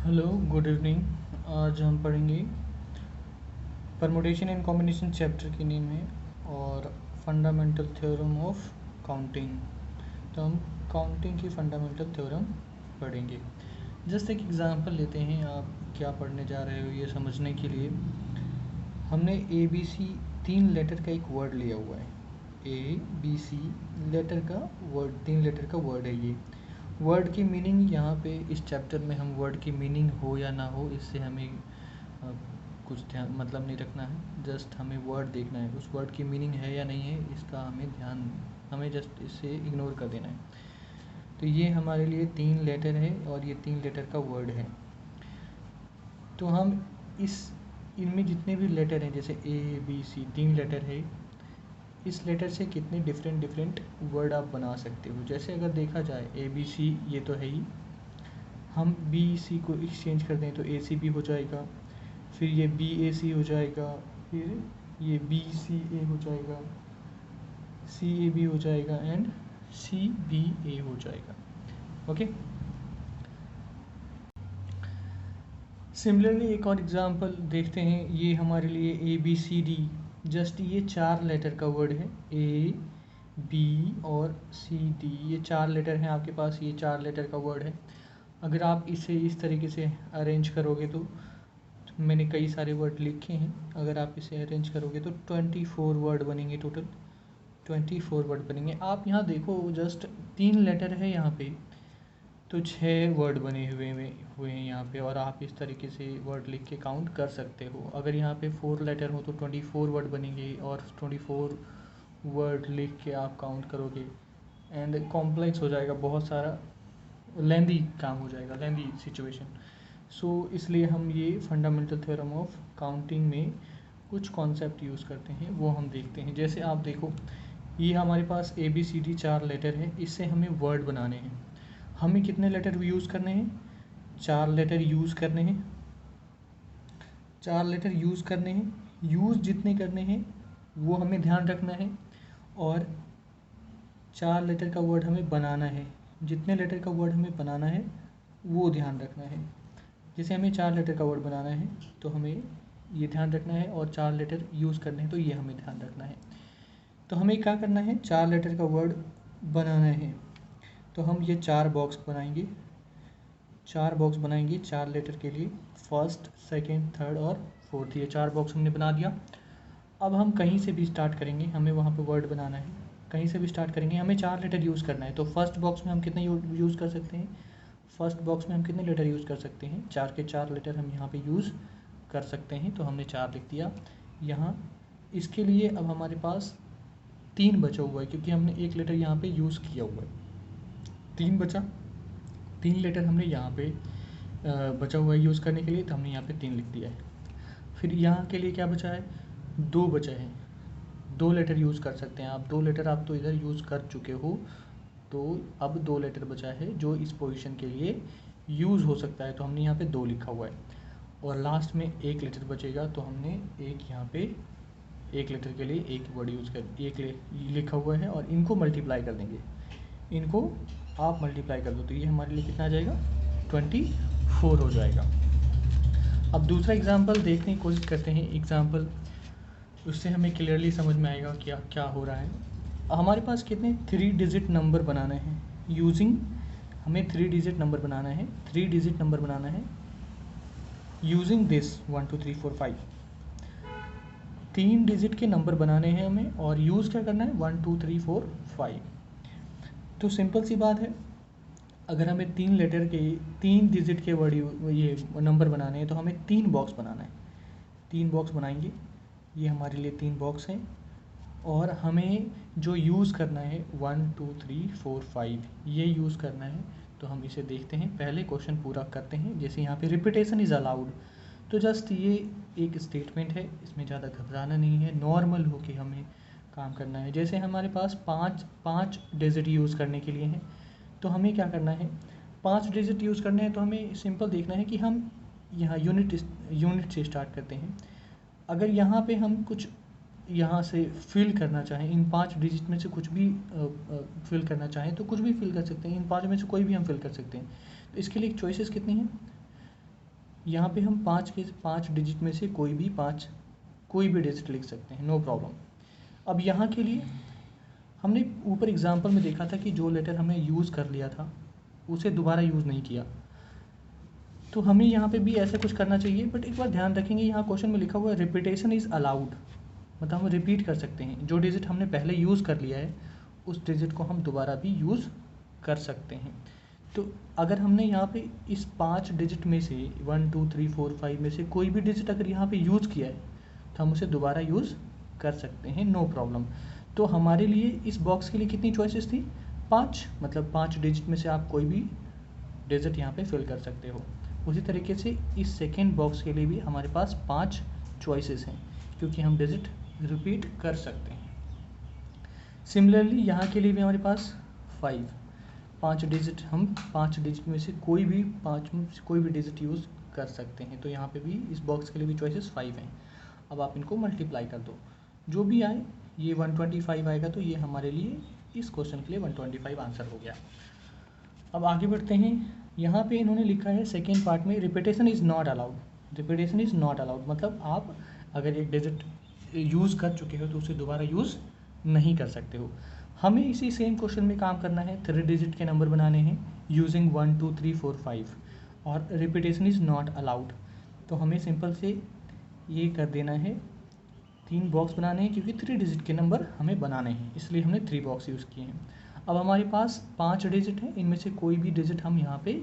Hello, good evening. आज हम पढ़ेंगे परमुटेशन एंड कॉम्बिनेशन चैप्टर की नेम है और फंडामेंटल थ्योरम ऑफ काउंटिंग। तो हम काउंटिंग की फंडामेंटल थ्योरम पढ़ेंगे। जस्ट एक एग्जांपल लेते हैं, आप क्या पढ़ने जा रहे हो ये समझने के लिए। हमने ABC 3 लेटर का एक वर्ड लिया हुआ है। ABC लेटर का वर्ड, 3 लेटर का वर्ड है ये। वर्ड की मीनिंग यहाँ पे इस चैप्टर में हम वर्ड की मीनिंग हो या ना हो इससे हमें कुछ ध्यान मतलब नहीं रखना है। जस्ट हमें वर्ड देखना है, उस वर्ड की मीनिंग है या नहीं है इसका हमें जस्ट इससे इग्नोर कर देना है। तो ये हमारे लिए 3 लेटर है और ये 3 लेटर का वर्ड है। तो हम इनमें जितने भी लेटर हैं, जैसे ABC 3 लेटर है, इस लेटर से कितने डिफरेंट वर्ड आप बना सकते हो। जैसे अगर देखा जाए ABC ये तो है ही, हम BC को एक्सचेंज कर दें तो ACB हो जाएगा, फिर ये BAC हो जाएगा, फिर ये BCA हो जाएगा, CAB हो जाएगा एंड CBA हो जाएगा। ओके। सिमिलरली एक और एग्जांपल देखते हैं। ये हमारे लिए ABCD, जस्ट ये 4 लेटर का वर्ड है। A B और CD, ये 4 लेटर हैं आपके पास, ये 4 लेटर का वर्ड है। अगर आप इसे इस तरीके से अरेंज करोगे तो मैंने कई सारे वर्ड लिखे हैं, अगर आप इसे अरेंज करोगे तो 24 वर्ड बनेंगे। टोटल 24 वर्ड बनेंगे। आप यहाँ देखो, जस्ट 3 लेटर है यहाँ पे, तो 6 वर्ड बने हुए हैं यहाँ पे, और आप इस तरीके से वर्ड लिख के काउंट कर सकते हो। अगर यहाँ पे 4 लेटर हो तो 24 वर्ड बनेंगे, और 24 वर्ड लिख के आप काउंट करोगे एंड कॉम्प्लेक्स हो जाएगा, बहुत सारा लेंदी काम हो जाएगा, लेंदी सिचुएशन। सो इसलिए हम ये फंडामेंटल थ्योरम ऑफ काउंटिंग में कुछ कॉन्सेप्ट यूज़ करते हैं, वो हम देखते हैं। जैसे आप देखो, ये हमारे पास ABCD 4 लेटर है, इससे हमें वर्ड बनाने हैं। हमें कितने लेटर यूज़ करने हैं? 4 लेटर यूज़ करने हैं। 4 लेटर यूज़ करने हैं। यूज़ जितने करने हैं वो हमें ध्यान रखना है, और 4 लेटर का वर्ड हमें बनाना है। जितने लेटर का वर्ड हमें बनाना है वो ध्यान रखना है। जैसे हमें 4 लेटर का वर्ड बनाना है तो हमें ये ध्यान रखना है, और 4 लेटर यूज़ करने हैं तो ये हमें ध्यान रखना है। तो हमें क्या करना है? 4 लेटर का वर्ड बनाना है। तो हम ये 4 बॉक्स बनाएंगे। 4 बॉक्स बनाएंगे 4 लेटर के लिए, फर्स्ट, सेकेंड, थर्ड और फोर्थ। ये 4 बॉक्स हमने बना दिया। अब हम कहीं से भी स्टार्ट करेंगे, हमें वहाँ पे वर्ड बनाना है। कहीं से भी स्टार्ट करेंगे, हमें 4 लेटर यूज़ करना है। तो फर्स्ट बॉक्स में हम कितने यूज़ कर सकते हैं? फर्स्ट बॉक्स में हम कितने लेटर यूज़ कर सकते हैं? 4 के 4 लेटर हम यहाँ पे यूज़ कर सकते हैं। तो हमने 4 लिख दिया यहाँ। इसके लिए अब हमारे पास 3 बचा हुआ है, क्योंकि हमने 1 लेटर यहाँ पे यूज़ किया हुआ है। 3 बचा, 3 लेटर हमने यहाँ पे बचा हुआ है यूज़ करने के लिए, तो हमने यहाँ पे 3 लिख दिया है। फिर यहाँ के लिए क्या बचा है? 2 बचा है। 2 लेटर यूज़ कर सकते हैं आप। 2 लेटर आप तो इधर यूज़ कर चुके हो, तो अब 2 लेटर बचा है जो इस पोजीशन के लिए यूज़ हो सकता है, तो हमने यहाँ पे 2 लिखा हुआ है। और लास्ट में 1 लेटर बचेगा, तो हमने एक यहाँ पे 1 लेटर के लिए 1 वर्ड यूज़ कर, 1 लिखा हुआ है, और इनको मल्टीप्लाई कर देंगे। इनको आप मल्टीप्लाई कर दो तो ये हमारे लिए कितना आ जाएगा? 24 हो जाएगा। अब दूसरा एग्जाम्पल देखने की कोशिश करते हैं। एग्जाम्पल, उससे हमें क्लियरली समझ में आएगा क्या क्या हो रहा है। हमारे पास कितने 3 डिजिट नंबर बनाना है यूजिंग, हमें 3 डिजिट नंबर बनाना है। 3 डिजिट नंबर बनाना है यूजिंग दिस 1 2 3 4 5। 3 डिजिट के नंबर बनाने हैं हमें, और यूज़ क्या करना है? 1 2 3 4 5। तो सिंपल सी बात है, अगर हमें 3 लेटर के 3 डिजिट के वर्ड ये नंबर बनाने हैं तो हमें 3 बॉक्स बनाना है। 3 बॉक्स बनाएंगे, ये हमारे लिए 3 बॉक्स हैं। और हमें जो यूज़ करना है 1 2 3 4 5 ये यूज़ करना है। तो हम इसे देखते हैं, पहले क्वेश्चन पूरा करते हैं। जैसे यहाँ पे रिपीटेशन इज़ अलाउड, तो जस्ट ये एक स्टेटमेंट है, इसमें ज़्यादा घबराना नहीं है, नॉर्मल हो के हमें काम करना है। जैसे हमारे पास 5 डिजिट यूज़ करने के लिए हैं, तो हमें क्या करना है? 5 डिजिट यूज़ करने हैं, तो हमें सिंपल देखना है कि हम यहाँ यूनिट से स्टार्ट करते हैं। अगर यहाँ पे हम कुछ यहाँ से फिल करना चाहें, इन 5 डिजिट में से कुछ भी फिल करना चाहें तो कुछ भी फिल कर सकते हैं। इन 5 में से कोई भी हम फिल कर सकते हैं। तो इसके लिए चॉइसेस कितनी हैं? यहाँ पे हम 5 डिजिट में से कोई भी डिजिट लिख सकते हैं, नो प्रॉब्लम। अब यहाँ के लिए हमने ऊपर एग्जांपल में देखा था कि जो लेटर हमने यूज़ कर लिया था उसे दोबारा यूज़ नहीं किया, तो हमें यहाँ पे भी ऐसा कुछ करना चाहिए। बट एक बार ध्यान रखेंगे, यहाँ क्वेश्चन में लिखा हुआ है रिपीटेशन इज़ अलाउड, मतलब हम रिपीट कर सकते हैं। जो डिजिट हमने पहले यूज़ कर लिया है उस डिजिट को हम दोबारा भी यूज़ कर सकते हैं। तो अगर हमने यहाँ पे इस 5 डिजिट में से 1 2 3 4 5 में से कोई भी डिजिट अगर यहाँ पे यूज़ किया है तो हम उसे दोबारा यूज़ कर सकते हैं, नो प्रॉब्लम। तो हमारे लिए इस बॉक्स के लिए कितनी चॉइसेस थी? 5, मतलब 5 डिजिट में से आप कोई भी डिजिट यहाँ पे फिल कर सकते हो। उसी तरीके से इस सेकेंड बॉक्स के लिए भी हमारे पास 5 चॉइसेस हैं, क्योंकि हम डिजिट रिपीट कर सकते हैं। सिमिलरली यहाँ के लिए भी हमारे पास 5 डिजिट, हम 5 डिजिट में से कोई भी डिजिट यूज़ कर सकते हैं। तो यहाँ पे भी इस बॉक्स के लिए भी चॉइसेस 5 हैं। अब आप इनको मल्टीप्लाई कर दो, जो भी आए ये 125 आएगा, तो ये हमारे लिए इस क्वेश्चन के लिए 125 आंसर हो गया। अब आगे बढ़ते हैं। यहाँ पे इन्होंने लिखा है सेकेंड पार्ट में repetition is not allowed. Repetition is not allowed मतलब आप अगर एक डिजिट यूज़ कर चुके हो तो उसे दोबारा यूज़ नहीं कर सकते हो। हमें इसी सेम क्वेश्चन में काम करना है, 3 डिजिट के नंबर बनाने हैं यूजिंग 1 2 3 4 5 और रिपीटेशन इज़ नॉट अलाउड। तो हमें सिंपल से ये कर देना है, 3 बॉक्स बनाने हैं, क्योंकि 3 डिजिट के नंबर हमें बनाने हैं, इसलिए हमने 3 बॉक्स यूज़ किए हैं। अब हमारे पास 5 डिजिट हैं, इनमें से कोई भी डिजिट हम यहाँ पे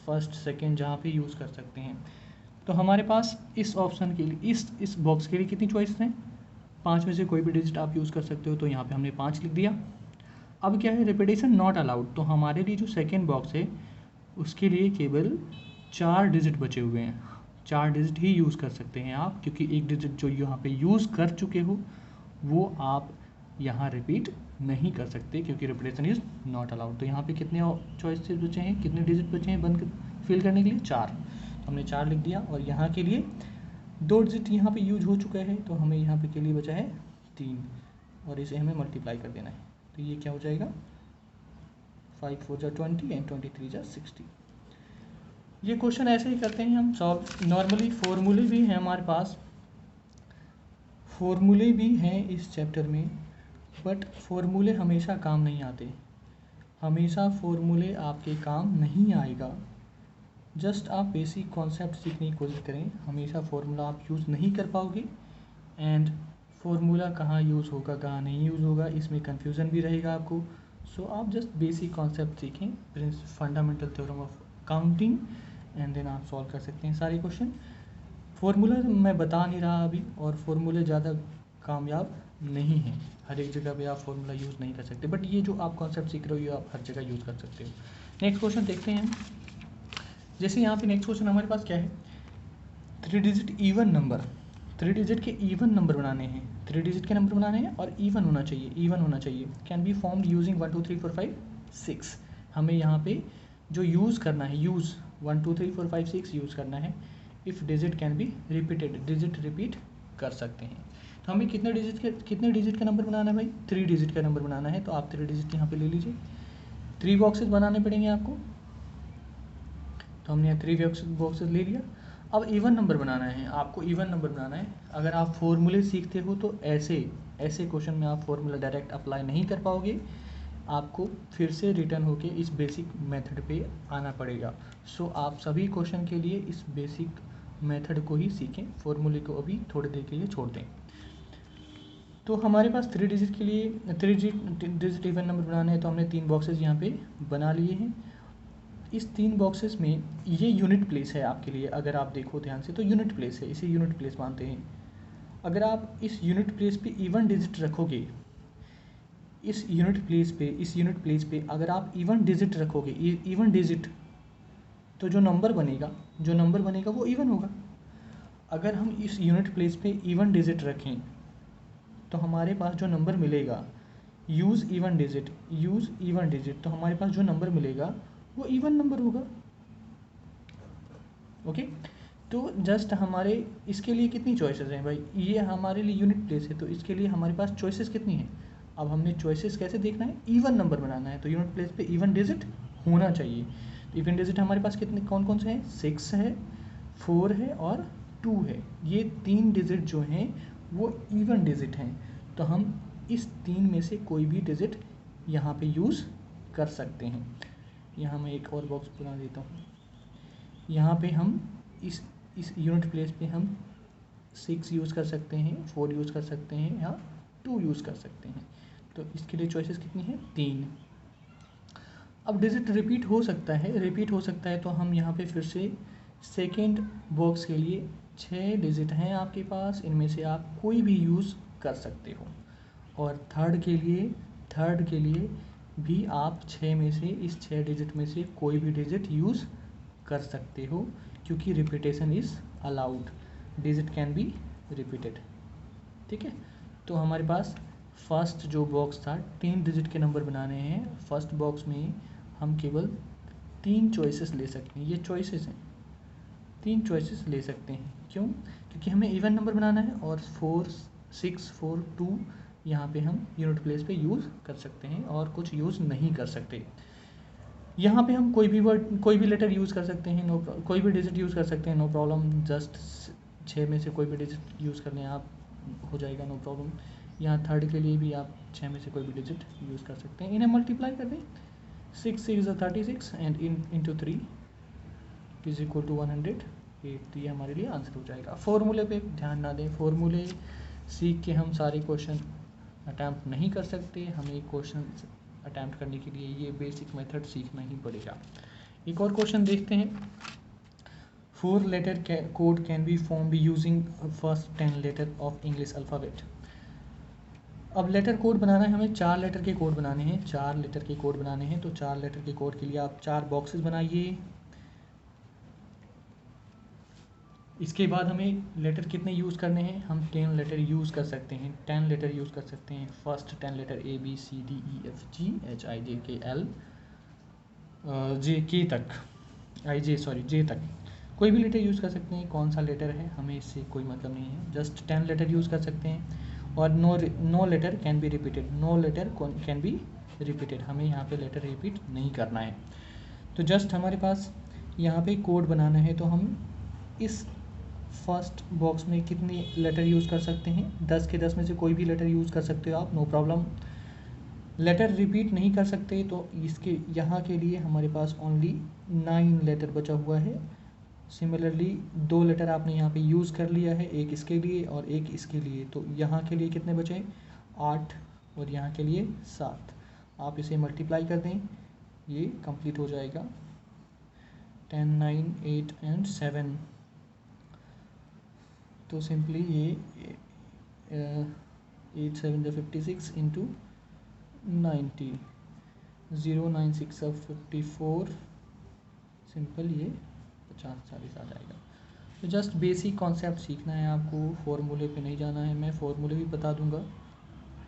फर्स्ट सेकेंड जहाँ पे यूज़ कर सकते हैं। तो हमारे पास इस ऑप्शन के लिए इस बॉक्स के लिए कितनी चॉइस हैं? 5 में से कोई भी डिजिट आप यूज़ कर सकते हो, तो यहाँ पे हमने 5 लिख दिया। अब क्या है, रिपीटेशन नॉट अलाउड, तो हमारे लिए जो सेकेंड बॉक्स है उसके लिए केवल 4 डिजिट बचे हुए हैं। 4 डिजिट ही यूज़ कर सकते हैं आप, क्योंकि एक डिजिट जो यहाँ पे यूज़ कर चुके हो वो आप यहाँ रिपीट नहीं कर सकते, क्योंकि रिपीटेशन इज़ नॉट अलाउड। तो यहाँ पे कितने चॉइसेस बचे हैं, कितने डिजिट बचे हैं बन फिल करने के लिए? 4। तो हमने 4 लिख दिया। और यहाँ के लिए 2 डिजिट यहाँ पे यूज हो चुका है, तो हमें यहाँ पे के लिए बचा है 3 और इसे हमें मल्टीप्लाई कर देना है। तो ये क्या हो जाएगा, 5 4 जा 20 एंड 23 जा 60। ये क्वेश्चन ऐसे ही करते हैं हम सॉल्व। नॉर्मली फॉर्मूले भी हैं हमारे पास, फॉर्मूले भी हैं इस चैप्टर में, बट फॉर्मूले हमेशा काम नहीं आते। हमेशा फॉर्मूले आपके काम नहीं आएगा। जस्ट आप बेसिक कॉन्सेप्ट सीखने की कोशिश करें, हमेशा फार्मूला आप यूज़ नहीं कर पाओगे। एंड फार्मूला कहाँ यूज़ होगा कहाँ नहीं यूज़ होगा इसमें कन्फ्यूज़न भी रहेगा आपको। सो आप जस्ट बेसिक कॉन्सेप्ट सीखें, fundamental theorem of counting, and then आप सॉल्व कर सकते हैं सारे क्वेश्चन। फार्मूला मैं बता नहीं रहा अभी, और फार्मूले ज़्यादा कामयाब नहीं हैं, हर एक जगह पे आप फार्मूला यूज़ नहीं कर सकते, बट ये जो आप कॉन्सेप्ट सीख रहे हो ये आप हर जगह यूज़ कर सकते हो। नेक्स्ट क्वेश्चन देखते हैं। जैसे यहाँ पे नेक्स्ट क्वेश्चन हमारे पास क्या है, 3 डिजिट इवन नंबर, 3 डिजिट के इवन नंबर बनाने हैं, 3 डिजिट के नंबर बनाने हैं और इवन होना चाहिए, कैन बी फॉर्म्ड यूजिंग 1 2 3 4 5 6। हमें यहाँ पे जो यूज़ करना है, 1 2 3 4 5 6 यूज़ करना है। If digit can be repeated, digit repeat कर सकते हैं। तो हमें कितने डिजिट का नंबर बनाना है भाई? 3 डिजिट का नंबर बनाना है, तो आप 3 डिजिट यहाँ पे ले लीजिए। 3 बॉक्सेस बनाने पड़ेंगे आपको, तो हमने यहाँ 3 बॉक्सेस ले लिया। अब इवन नंबर बनाना है आपको, इवन नंबर बनाना है। अगर आप फॉर्मूले सीखते हो तो ऐसे क्वेश्चन में आप फॉर्मूला डायरेक्ट अप्लाई नहीं कर पाओगे, आपको फिर से रिटर्न होके इस बेसिक मेथड पे आना पड़ेगा। सो आप सभी क्वेश्चन के लिए इस बेसिक मेथड को ही सीखें, फॉर्मूले को अभी थोड़ी देर के लिए छोड़ दें। तो हमारे पास 3 डिजिट के लिए 3 डिजिट इवन नंबर बनाना है, तो हमने 3 बॉक्सेस यहाँ पे बना लिए हैं। इस 3 बॉक्सेस में ये यूनिट प्लेस है आपके लिए, अगर आप देखो ध्यान से तो यूनिट प्लेस है, इसे यूनिट प्लेस मानते हैं। अगर आप इस यूनिट प्लेस पे इवन डिजिट रखोगे, इस यूनिट प्लेस पे अगर आप इवन डिजिट रखोगे, इवन डिजिट, तो जो नंबर बनेगा वो इवन होगा। अगर हम इस यूनिट प्लेस पे इवन डिजिट रखें तो हमारे पास जो नंबर मिलेगा, यूज़ इवन डिजिट, तो हमारे पास जो नंबर मिलेगा वो इवन नंबर होगा। ओके, तो जस्ट हमारे इसके लिए कितनी चॉइसेस हैं भाई? ये हमारे लिए यूनिट प्लेस है, तो इसके लिए हमारे पास चॉइसेस कितनी हैं? अब हमने चॉइसेस कैसे देखना है, इवन नंबर बनाना है, तो यूनिट प्लेस पे इवन डिजिट होना चाहिए। तो इवन डिजिट हमारे पास कितने कौन कौन से हैं? 6 है, 4 है और 2 है। ये 3 डिजिट जो हैं वो इवन डिजिट हैं, तो हम इस 3 में से कोई भी डिजिट यहाँ पे यूज़ कर सकते हैं। यहाँ मैं एक और बॉक्स बना देता हूँ। यहाँ पे हम इस यूनिट प्लेस पे हम 6 यूज़ कर सकते हैं, 4 यूज़ कर सकते हैं या 2 यूज़ कर सकते हैं। तो इसके लिए चॉइसेस कितनी हैं? 3। अब डिजिट रिपीट हो सकता है तो हम यहाँ पे फिर से सेकेंड बॉक्स के लिए 6 डिजिट हैं आपके पास, इनमें से आप कोई भी यूज़ कर सकते हो। और थर्ड के लिए भी आप 6 में से, इस 6 डिजिट में से कोई भी डिजिट यूज़ कर सकते हो, क्योंकि repetition is allowed, digit can be repeated. ठीक है, तो हमारे पास फर्स्ट जो बॉक्स था 3 डिजिट के नंबर बनाने हैं, फर्स्ट बॉक्स में हम केवल 3 चॉइसेस ले सकते हैं। ये चॉइसेस हैं, 3 चॉइसेस ले सकते हैं। क्यों? क्योंकि हमें इवन नंबर बनाना है और 4, 6, 4, 2 यहाँ पे हम यूनिट प्लेस पे यूज़ कर सकते हैं और कुछ यूज़ नहीं कर सकते। यहाँ पे हम कोई भी लेटर यूज़ कर सकते हैं, कोई भी डिजिट यूज़ कर सकते हैं, नो प्रॉब्लम। जस्ट 6 में से कोई भी डिजिट यूज़ कर लें आप, हो जाएगा, नो प्रॉब्लम। यहाँ थर्ड के लिए भी आप 6 में से कोई भी डिजिट यूज़ कर सकते हैं। इन्हें मल्टीप्लाई कर दें, 6 6 36 and into 3 is equal to 108। तो ये हमारे लिए आंसर हो जाएगा। फॉर्मूले पे ध्यान ना दें, फॉर्मूले सीख के हम सारे क्वेश्चन अटैम्प्ट नहीं कर सकते। हमें क्वेश्चन अटैम्प्ट करने के लिए ये बेसिक मेथड सीखना ही पड़ेगा। एक और क्वेश्चन देखते हैं। 4 letter code can be form be using first 10 letter of English alphabet. अब लेटर कोड बनाना है हमें, 4 लेटर के कोड बनाने हैं, 4 लेटर के कोड बनाने हैं। तो 4 लेटर के कोड के लिए आप 4 बॉक्सेस बनाइए। इसके बाद हमें लेटर कितने यूज़ करने हैं? हम 10 लेटर यूज़ कर सकते हैं, 10 लेटर यूज़ कर सकते हैं। First 10 letter ABCDEFG HIJKL J तक कोई भी लेटर यूज़ कर सकते हैं। कौन सा लेटर है हमें इससे कोई मतलब नहीं है, जस्ट 10 लेटर यूज़ कर सकते हैं। और no letter can be repeated, no letter can be repeated, हमें यहाँ पे लेटर रिपीट नहीं करना है। तो जस्ट हमारे पास यहाँ पे कोड बनाना है, तो हम इस फर्स्ट बॉक्स में कितने लेटर यूज़ कर सकते हैं? 10 के 10 में से कोई भी लेटर यूज़ कर सकते हो आप, नो प्रॉब्लम। लेटर रिपीट नहीं कर सकते, तो इसके यहाँ के लिए हमारे पास ओनली 9 लेटर बचा हुआ है। सिमिलरली 2 लेटर आपने यहाँ पे यूज़ कर लिया है, एक इसके लिए और एक इसके लिए, तो यहाँ के लिए कितने बचे? 8 और यहाँ के लिए 7। आप इसे मल्टीप्लाई कर दें, ये कंप्लीट हो जाएगा। 10, 9, 8 एंड 7। तो सिंपली ये 8 7 56 इंटू 90, 0 9 6 54, सिंपल ये 50 40 आ जाएगा। तो जस्ट बेसिक कॉन्सेप्ट सीखना है आपको, फॉर्मूले पे नहीं जाना है। मैं फॉर्मूले भी बता दूंगा,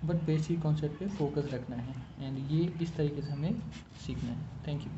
बट बेसिक कॉन्सेप्ट पे फोकस रखना है, एंड ये इस तरीके से हमें सीखना है। Thank you.